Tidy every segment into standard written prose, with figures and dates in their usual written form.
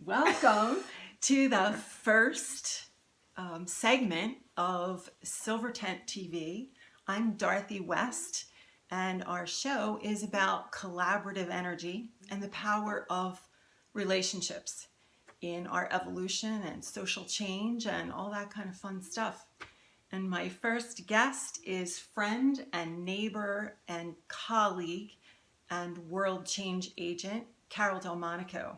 Welcome to the first segment of Silver Tent TV. I'm Dorothy West, and our show is about collaborative energy and the power of relationships in our evolution and social change and all that kind of fun stuff. And my first guest is friend and neighbor and colleague and world change agent, Carol Delmonico.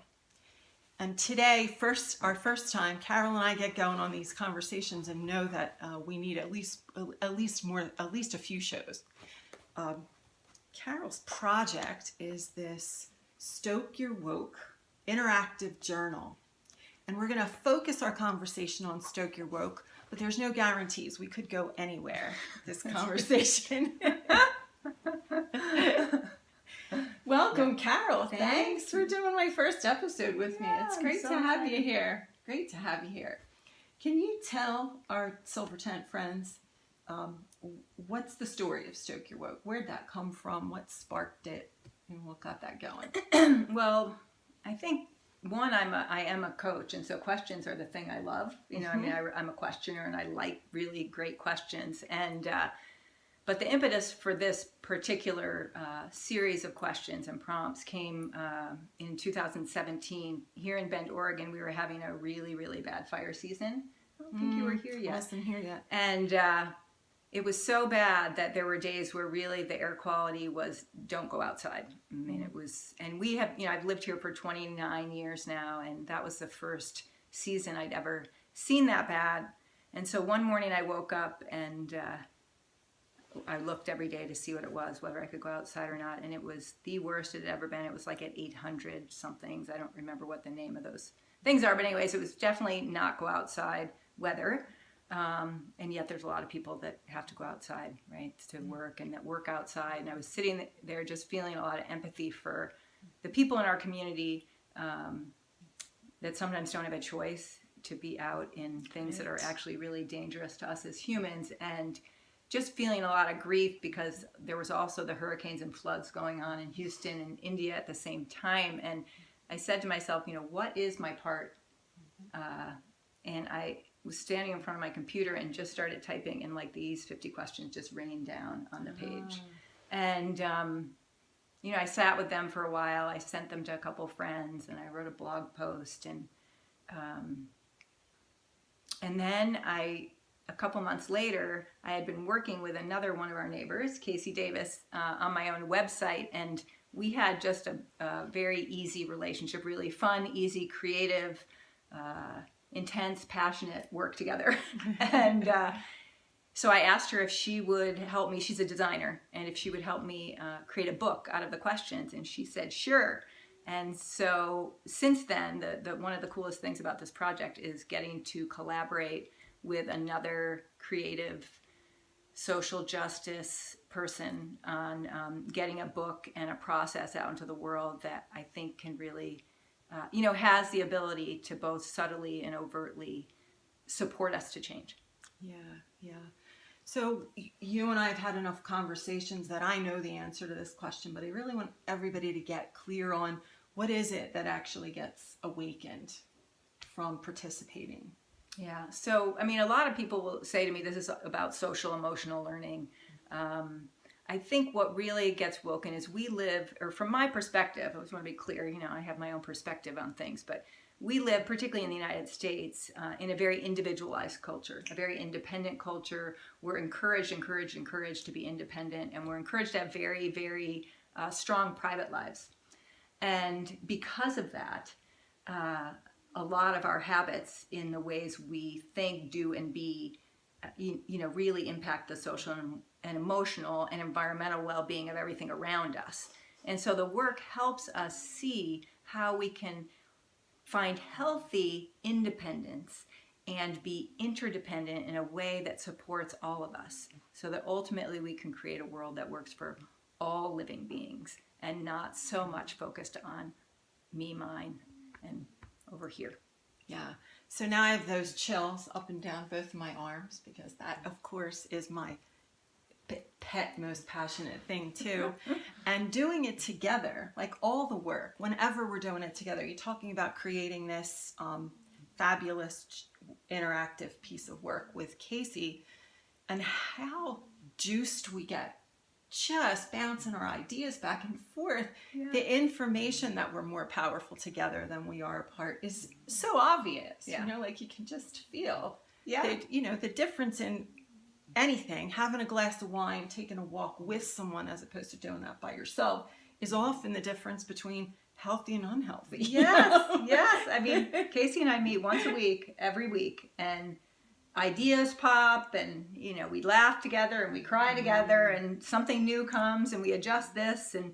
And today, our first time, Carol and I get going on these conversations and know that we need at least a few shows. Carol's project is this Stoke Your Woke interactive journal. And we're going to focus our conversation on Stoke Your Woke, but there's no guarantees. We could go anywhere this conversation. Welcome, Carol. Thanks for doing my first episode with me. It's great to have you here. Great to have you here. Can you tell our Silver Tent friends what's the story of Stoke Your Woke? Where'd that come from? What sparked it? And what got that going? Well, I think I am a coach, and so questions are the thing I love. You know, I'm a questioner, and I like really great questions. And but the impetus for this particular series of questions and prompts came in 2017. Here in Bend, Oregon, we were having a really, really bad fire season. I don't think you were here yet. I wasn't here yet. And it was so bad that there were days where really the air quality was, don't go outside. I mean, it was, and we have, I've lived here for 29 years now, and that was the first season I'd ever seen that bad. And so one morning I woke up and I looked every day to see what it was, whether I could go outside or not, and it was the worst it had ever been. It was like at 800 somethings. I don't remember what the name of those things are, but anyways, it was definitely not go outside weather. And yet there's a lot of people that have to go outside, right, to work and that work outside. And I was sitting there just feeling a lot of empathy for the people in our community that sometimes don't have a choice to be out in things that are actually really dangerous to us as humans, and just feeling a lot of grief because there was also the hurricanes and floods going on in Houston and India at the same time. And I said to myself, what is my part? And I was standing in front of my computer and just started typing, and like these 50 questions just rained down on the page. And, I sat with them for a while. I sent them to a couple friends, and I wrote a blog post. And then a couple months later, I had been working with another one of our neighbors, Casey Davis, on my own website, and we had just a very easy relationship, really fun, easy, creative, intense, passionate work together. And so I asked her if she would help me. She's a designer, and if she would help me create a book out of the questions, and she said sure. And so since then, one of the coolest things about this project is getting to collaborate with another creative social justice person on getting a book and a process out into the world that I think can really, has the ability to both subtly and overtly support us to change. Yeah. So you and I have had enough conversations that I know the answer to this question, but I really want everybody to get clear on what is it that actually gets awakened from participating. Yeah. So, a lot of people will say to me, this is about social emotional learning. I think what really gets woken is we live, or from my perspective, I just want to be clear, I have my own perspective on things, but we live, particularly in the United States, in a very individualized culture, a very independent culture. We're encouraged to be independent, and we're encouraged to have very, very strong private lives. And because of that, a lot of our habits in the ways we think, do, and be, really impact the social and emotional and environmental well-being of everything around us. And so the work helps us see how we can find healthy independence and be interdependent in a way that supports all of us, so that ultimately we can create a world that works for all living beings and not so much focused on me, mine, and over here. Yeah. So now I have those chills up and down both my arms, because that, of course, is my pet most passionate thing too. And doing it together, like all the work, whenever we're doing it together, you're talking about creating this fabulous interactive piece of work with Casey, and how juiced we get just bouncing our ideas back and forth. Yeah. The information that we're more powerful together than we are apart is so obvious. Yeah. You know, like you can just feel Yeah. that, you know, the difference in anything, having a glass of wine, taking a walk with someone as opposed to doing that by yourself, is often the difference between healthy and unhealthy. Yes, yes. I mean, Casey and I meet once a week, every week, and ideas pop, and you know, we laugh together and we cry together, and something new comes and we adjust this, and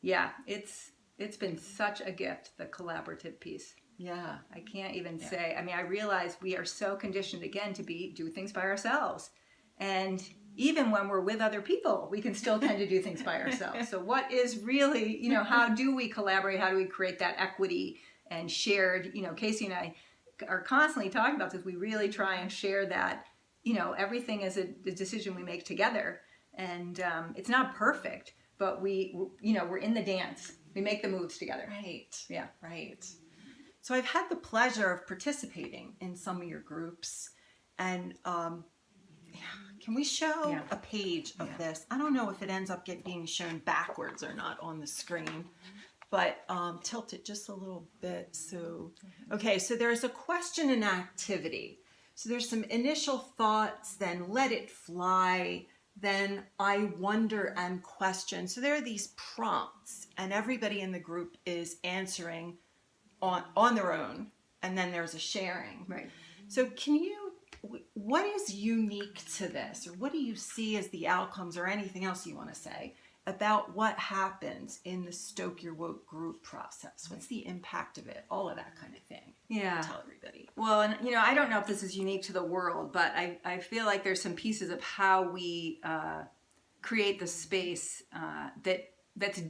yeah, it's been such a gift, the collaborative piece. Yeah. I can't even say. I mean, I realize we are so conditioned again to do things by ourselves, and even when we're with other people, we can still tend to do things by ourselves. So what is really, you know, how do we collaborate? How do we create that equity and shared, you know, Casey and I are constantly talking about this. We really try and share that, you know, everything is a decision we make together. And it's not perfect, but you know, we're in the dance. We make the moves together. Right. Yeah. Right. So I've had the pleasure of participating in some of your groups, and can we show a page of this? I don't know if it ends up being shown backwards or not on the screen, but tilt it just a little bit. So, okay, so there's a question and activity. So there's some initial thoughts, then let it fly, then I wonder and question. So there are these prompts, and everybody in the group is answering on their own, and then there's a sharing. Right. So what is unique to this, or what do you see as the outcomes, or anything else you want to say about what happens in the Stoke Your Woke group process? What's the impact of it? All of that kind of thing. Yeah. Tell everybody. Well, and you know, I don't know if this is unique to the world, but I feel like there's some pieces of how we create the space that's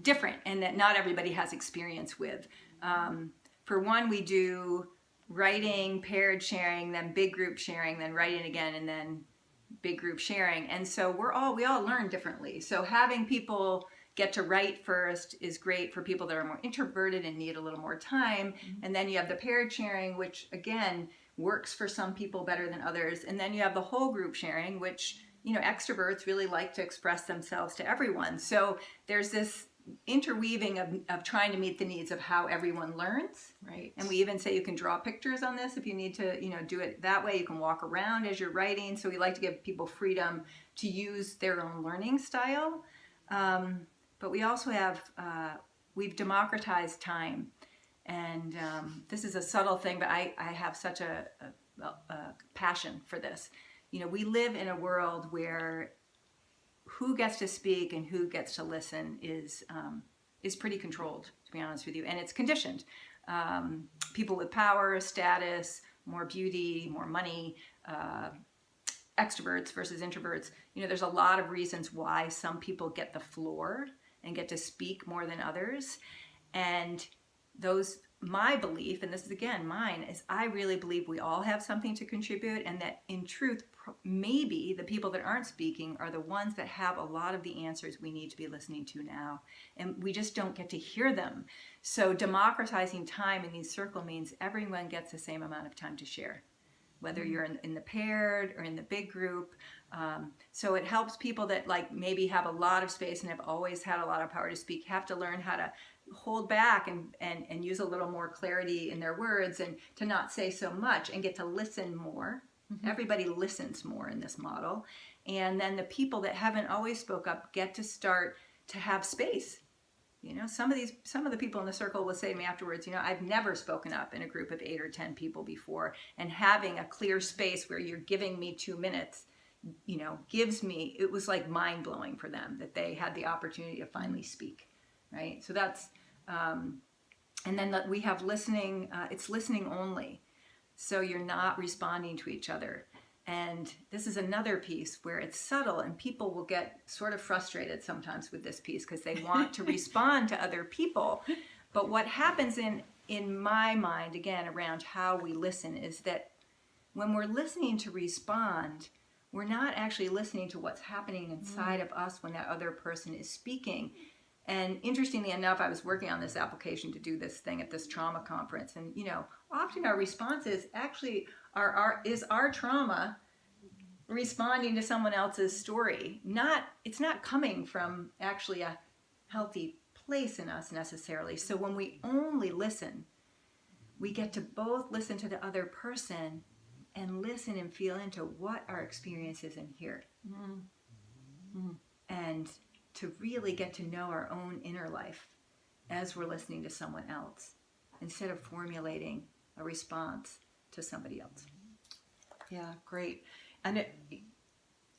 different and that not everybody has experience with. For one, we do writing, paired sharing, then big group sharing, then writing again, and then big group sharing. And so we all learn differently. So having people get to write first is great for people that are more introverted and need a little more time. And then you have the paired sharing, which again works for some people better than others. And then you have the whole group sharing, which, you know, extroverts really like to express themselves to everyone. So there's this interweaving of trying to meet the needs of how everyone learns. Right. And we even say you can draw pictures on this if you need to, you know, do it that way. You can walk around as you're writing. So we like to give people freedom to use their own learning style. But we also have, we've democratized time. And this is a subtle thing, but I have such a passion for this. You know, we live in a world where who gets to speak and who gets to listen is pretty controlled, to be honest with you, and it's conditioned. People with power, status, more beauty, more money, extroverts versus introverts. You know, there's a lot of reasons why some people get the floor and get to speak more than others, and my belief, and this is again mine, is I really believe we all have something to contribute, and that in truth, maybe the people that aren't speaking are the ones that have a lot of the answers we need to be listening to now, and we just don't get to hear them. So democratizing time in these circle means everyone gets the same amount of time to share, whether you're in the paired or in the big group. So it helps people that like maybe have a lot of space and have always had a lot of power to speak, have to learn how to hold back and use a little more clarity in their words, and to not say so much and get to listen more. Mm-hmm. Everybody listens more in this model. And then the people that haven't always spoke up get to start to have space. You know, some of the people in the circle will say to me afterwards, you know, I've never spoken up in a group of 8 or 10 people before, and having a clear space where you're giving me 2 minutes, you know, it was like mind blowing for them that they had the opportunity to finally speak. Right. So that's, and then we have listening, it's listening only. So you're not responding to each other. And this is another piece where it's subtle, and people will get sort of frustrated sometimes with this piece because they want to respond to other people. But what happens in my mind, again, around how we listen, is that when we're listening to respond, we're not actually listening to what's happening inside of us when that other person is speaking. And interestingly enough, I was working on this application to do this thing at this trauma conference. And, often our responses actually is our trauma responding to someone else's story. It's not coming from actually a healthy place in us necessarily. So when we only listen, we get to both listen to the other person and listen and feel into what our experience is in here. And to really get to know our own inner life as we're listening to someone else, instead of formulating a response to somebody else. Yeah, great. And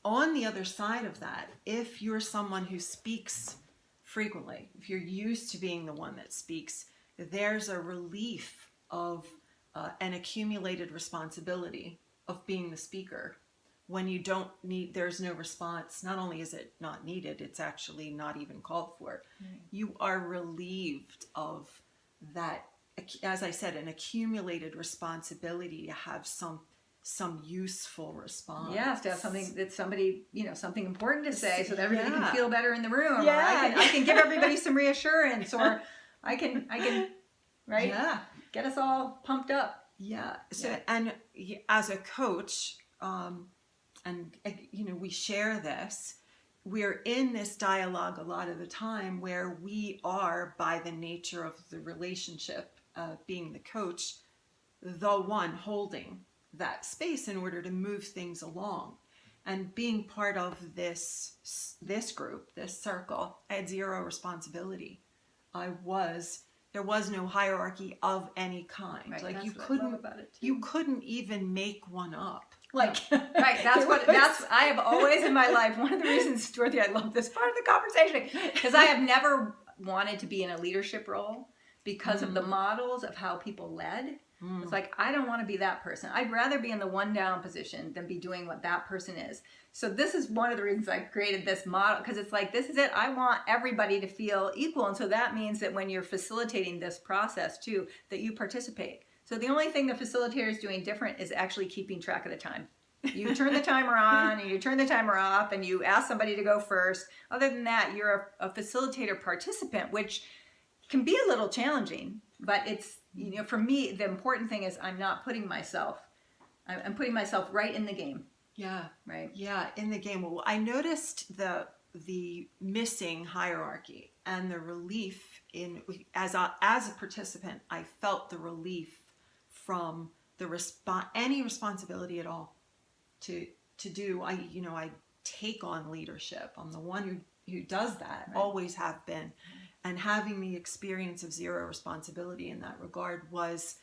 on the other side of that, if you're someone who speaks frequently, if you're used to being the one that speaks, there's a relief of an accumulated responsibility of being the speaker. When you don't need, there's no response. Not only is it not needed, it's actually not even called for. You are relieved of that, as I said, an accumulated responsibility to have some useful response. Yes, to have something that somebody, something important to say so that everybody can feel better in the room. Yeah. Or I can give everybody some reassurance, or I can, right? Yeah. Get us all pumped up. Yeah. So, and as a coach, we share this. We're in this dialogue a lot of the time where we are, by the nature of the relationship, being the coach, the one holding that space in order to move things along. And being part of this group, this circle, I had zero responsibility. There was no hierarchy of any kind. Right, like that's you what I couldn't, love about it too. you couldn't even make one up. Right. I have always in my life, one of the reasons, Dorothy, I love this part of the conversation, because I have never wanted to be in a leadership role because of the models of how people led. It's like, I don't want to be that person. I'd rather be in the one down position than be doing what that person is. So this is one of the reasons I created this model, because it's like, this is it. I want everybody to feel equal. And so that means that when you're facilitating this process too, that you participate. So the only thing the facilitator is doing different is actually keeping track of the time. You turn the timer on and you turn the timer off and you ask somebody to go first. Other than that, you're a facilitator participant, which can be a little challenging, but it's, for me, the important thing is I'm putting myself right in the game. Yeah. Right. Yeah, in the game. Well, I noticed the missing hierarchy and the relief as a participant. I felt the relief from any responsibility at all to do. I take on leadership. I'm the one who does that. Right. Always have been. And having the experience of zero responsibility in that regard was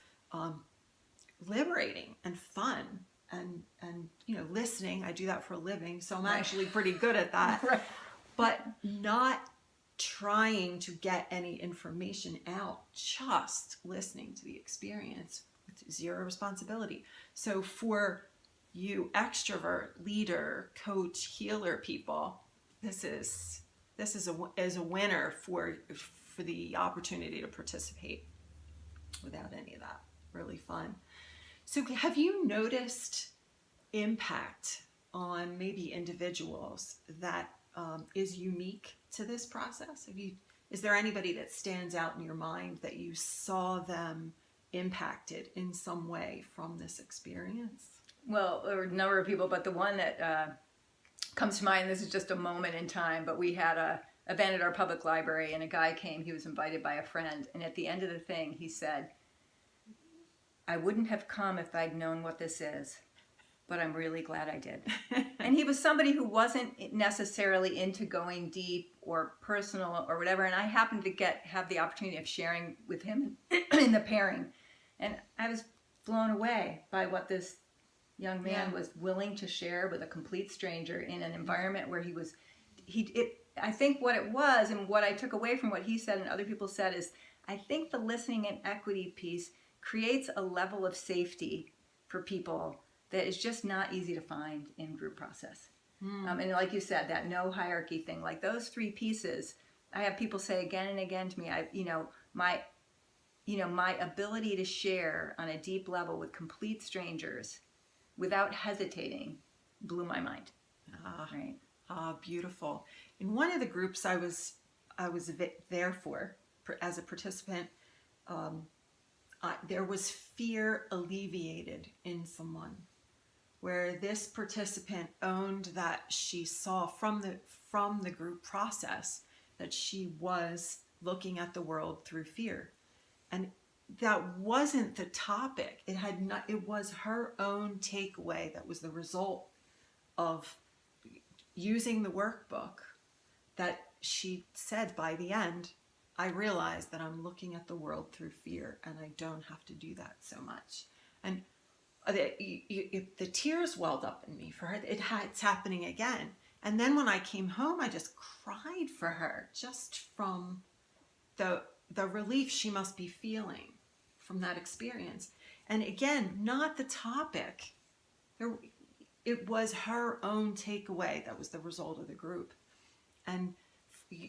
liberating and fun. And listening, I do that for a living, so I'm actually pretty good at that. Right. But not trying to get any information out, just listening to the experience with zero responsibility. So for you extrovert, leader, coach, healer people, this is a winner for the opportunity to participate without any of that. Really fun. So have you noticed impact on maybe individuals that is unique to this process? Is there anybody that stands out in your mind that you saw them impacted in some way from this experience? Well, there were a number of people, but the one that comes to mind, this is just a moment in time, but we had a event at our public library and a guy came, he was invited by a friend, and at the end of the thing he said, "I wouldn't have come if I'd known what this is, but I'm really glad I did." And he was somebody who wasn't necessarily into going deep or personal or whatever, and I happened to have the opportunity of sharing with him in the pairing, and I was blown away by what this young man was willing to share with a complete stranger in an environment where I think what it was, and what I took away from what he said and other people said, is I think the listening and equity piece creates a level of safety for people that is just not easy to find in group process. And like you said, that no hierarchy thing, like those three pieces, I have people say again and again to me, my ability to share on a deep level with complete strangers without hesitating blew my mind. Right. Beautiful. In one of the groups I was there for as a participant, there was fear alleviated in someone, where this participant owned that she saw from the group process that she was looking at the world through fear. And that wasn't the topic. It was her own takeaway that was the result of using the workbook, that she said by the end, I realized that I'm looking at the world through fear and I don't have to do that so much. And the tears welled up in me for her. It's happening again. And then when I came home, I just cried for her, just from the relief she must be feeling from that experience. And again, not the topic. It was her own takeaway that was the result of the group. And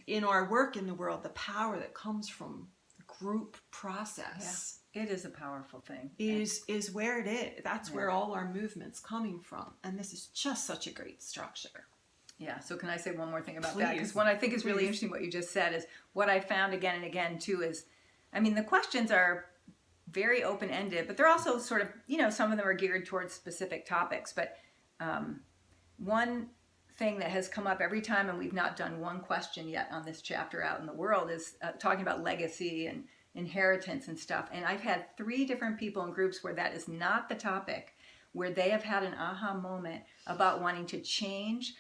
in our work in the world, the power that comes from the group process, it is a powerful thing, is where it is. That's where all our movement's coming from. And this is just such a great structure. Yeah. So can I say one more thing about that? Because what I think is really interesting, what you just said, is what I found again and again too is, I mean, the questions are very open-ended, but they're also sort of, some of them are geared towards specific topics. But one thing that has come up every time, and we've not done one question yet on this chapter out in the world, is talking about legacy and inheritance and stuff. And I've had 3 different people in groups where that is not the topic, where they have had an aha moment about wanting to change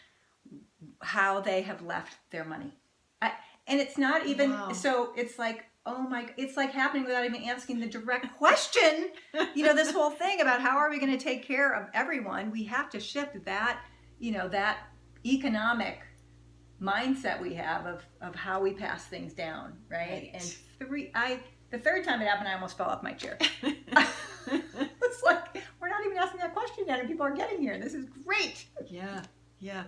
how they have left their money. And it's not even, so it's like, oh my, it's like happening without even asking the direct question. This whole thing about how are we going to take care of everyone? We have to shift that, that economic mindset we have of how we pass things down, right? And the third time it happened, I almost fell off my chair. It's like, we're not even asking that question yet, and people are getting here. This is great. Yeah.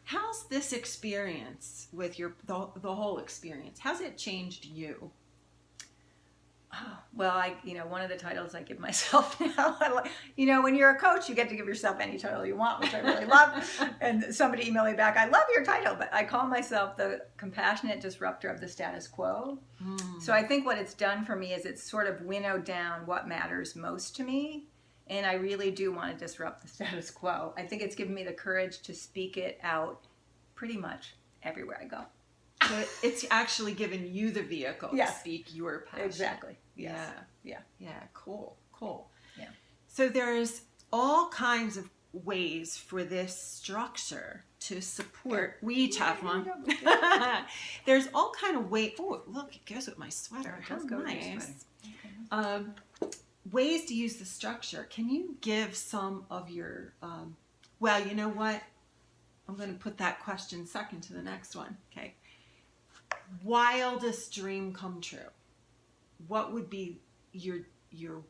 How's this experience with the whole experience? How's it changed you? Oh, well, one of the titles I give myself now, when you're a coach, you get to give yourself any title you want, which I really love. And somebody emailed me back, I love your title, but I call myself the compassionate disruptor of the status quo. So I think what it's done for me is it's sort of winnowed down what matters most to me. And I really do want to disrupt the status quo. I think it's given me the courage to speak it out pretty much everywhere I go. So it's actually given you the vehicle to speak your passion. Exactly. Yes. Yeah. Cool. Yeah. So there's all kinds of ways for this structure to support. We each have one. There's all kind of ways. Oh, look, it goes with my sweater. How nice. Ways to use the structure. Can you give some of your, well, you know what? I'm going to put that question second to the next one. Okay. Wildest dream come true. What would be your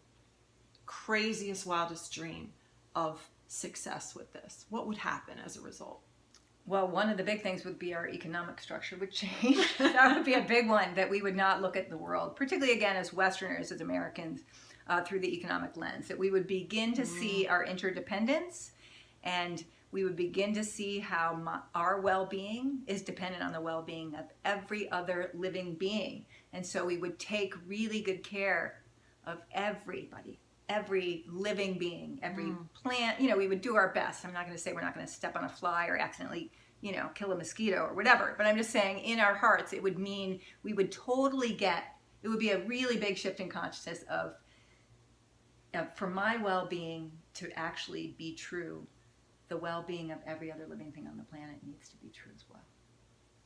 craziest, wildest dream of success with this? What would happen as a result? Well, one of the big things would be our economic structure would change. That would be a big one, that we would not look at the world, particularly again as Westerners, as Americans, through the economic lens. That we would begin to see our interdependence, and we would begin to see how our well-being is dependent on the well-being of every other living being. And so we would take really good care of everybody, every living being, every plant. We would do our best. I'm not going to say we're not going to step on a fly or accidentally, kill a mosquito or whatever. But I'm just saying in our hearts, it would mean we would totally it would be a really big shift in consciousness of for my well-being to actually be true, the well-being of every other living thing on the planet needs to be true as well.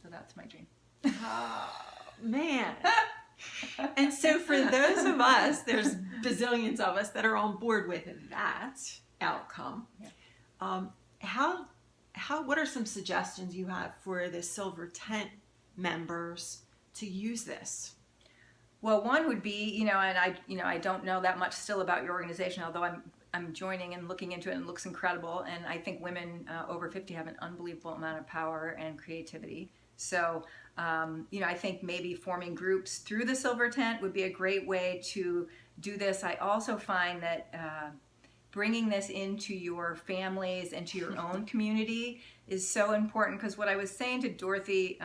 So that's my dream. Oh, man. And so for those of us, there's bazillions of us that are on board with that outcome. Yeah. What are some suggestions you have for the Silver Tent members to use this? Well, one would be, and I don't know that much still about your organization, although I'm joining and looking into it, and it looks incredible. And I think women over 50 have an unbelievable amount of power and creativity. So, I think maybe forming groups through the Silver Tent would be a great way to do this. I also find that bringing this into your families and to your own community is so important. Because what I was saying to Dorothy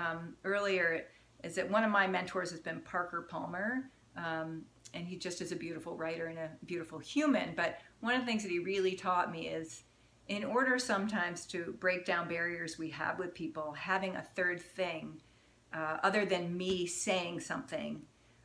earlier is that one of my mentors has been Parker Palmer, and he just is a beautiful writer and a beautiful human. But one of the things that he really taught me is, in order sometimes to break down barriers we have with people, having a third thing other than me saying something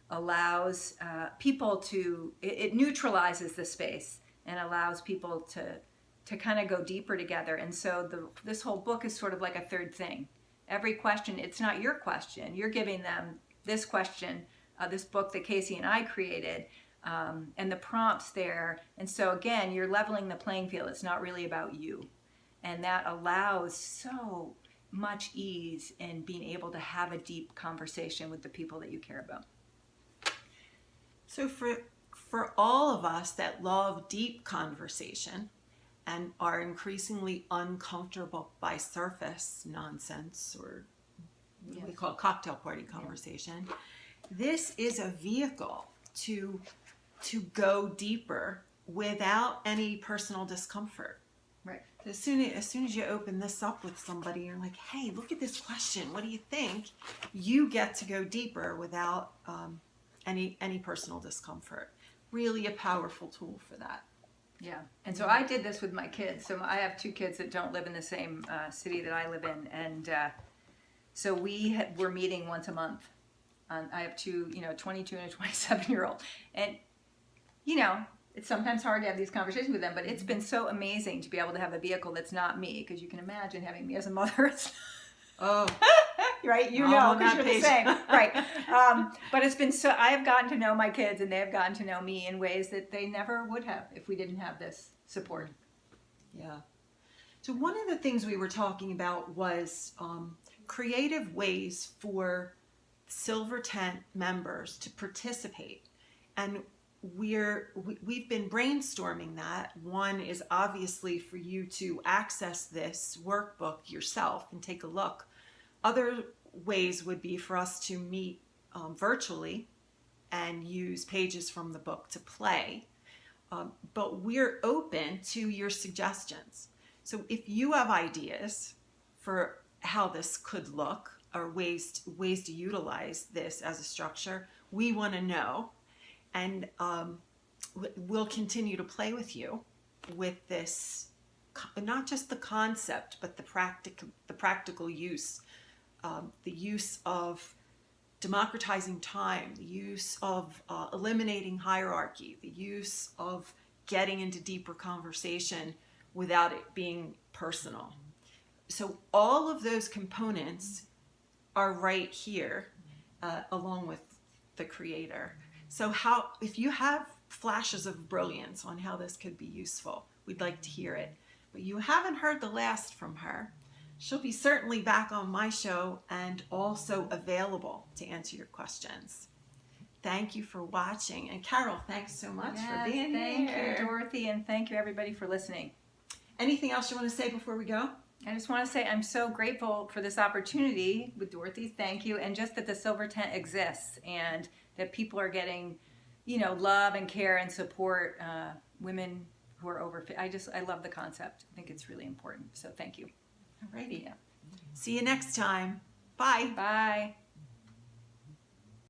allows people to, it neutralizes the space and allows people to kind of go deeper together. And so this whole book is sort of like a third thing. Every question, it's not your question. You're giving them this question, this book that Casey and I created, and the prompts there. And so again, you're leveling the playing field. It's not really about you. And that allows so much ease in being able to have a deep conversation with the people that you care about. So for all of us that love deep conversation and are increasingly uncomfortable by surface nonsense, or what we call cocktail party conversation, this is a vehicle to go deeper without any personal discomfort. Right. As soon as you open this up with somebody, you're like, hey, look at this question. What do you think? You get to go deeper without any personal discomfort. Really a powerful tool for that. Yeah. And so I did this with my kids. So I have two kids that don't live in the same city that I live in. And so we're meeting once a month. I have two, 22 and a 27-year-old. And, it's sometimes hard to have these conversations with them, but it's been so amazing to be able to have a vehicle that's not me, because you can imagine having me as a mother. Oh, right? Because you're the same. Right. But it's been so, I have gotten to know my kids, and they have gotten to know me in ways that they never would have if we didn't have this support. Yeah. So one of the things we were talking about was creative ways for Silver Tent members to participate. And we've been brainstorming that. One is obviously for you to access this workbook yourself and take a look. Other ways would be for us to meet virtually and use pages from the book to play. But we're open to your suggestions. So if you have ideas for how this could look, or ways to utilize this as a structure, we want to know. And we'll continue to play with you with this, not just the concept, but the practical use, the use of democratizing time, the use of eliminating hierarchy, the use of getting into deeper conversation without it being personal. So all of those components are right here, along with the creator. So if you have flashes of brilliance on how this could be useful, we'd like to hear it. But you haven't heard the last from her. She'll be certainly back on my show and also available to answer your questions. Thank you for watching. And Carol, thanks so much for being here. Thank you, Dorothy, and thank you, everybody, for listening. Anything else you want to say before we go? I just want to say I'm so grateful for this opportunity with Dorothy. Thank you. And just that the Silver Tent exists and that people are getting, love and care and support women who are over. I love the concept. I think it's really important. So thank you. Alrighty. Yeah. See you next time. Bye. Bye.